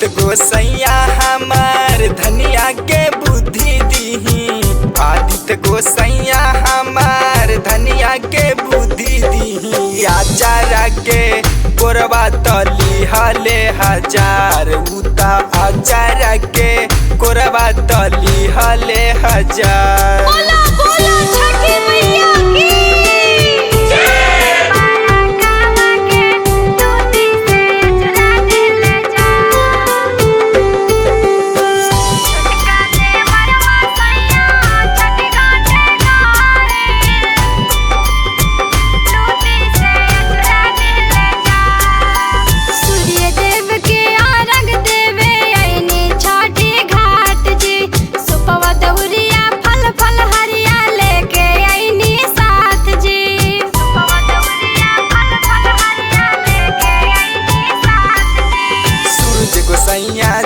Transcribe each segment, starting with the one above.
आदित्य गोसैया हमार धनिया के बुद्धि दीही। आदित्य गोसैया हमार धनिया के बुद्धि दीही। आचारा के कोरबा तली हले हजार उता आचारा के कोरबा तली हले हजार। बोला बोला छठी मैया की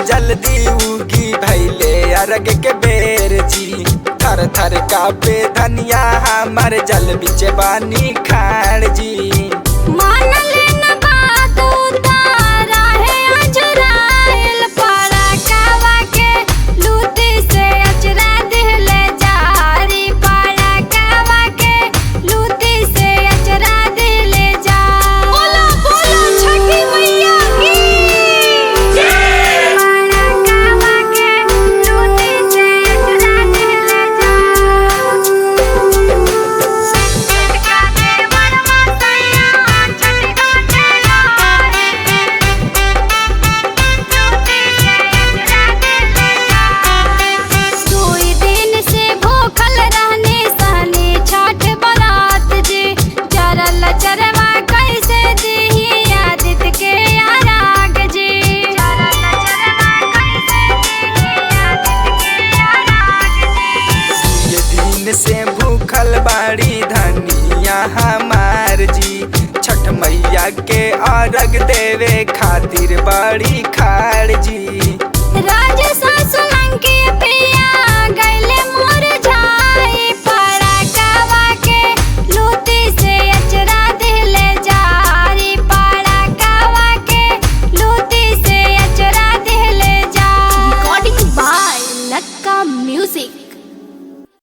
जल्दी उगी भैले अरग के बेर जी। थर थर कापे धनिया हमार जल बिच बानी खाड़ जी। मान लेना बात उतारा है अजराइल पड़ा कावा के लूटी से अचरा दिले जारी। पड़ा कावा के लूटी से अचरा दिले जा। बोला बोला छठी मैया की से भूखल बाड़ी धनिया हमार जी। छठ मैया के अर्घ देवे खातिर बड़ी खाड़ जी।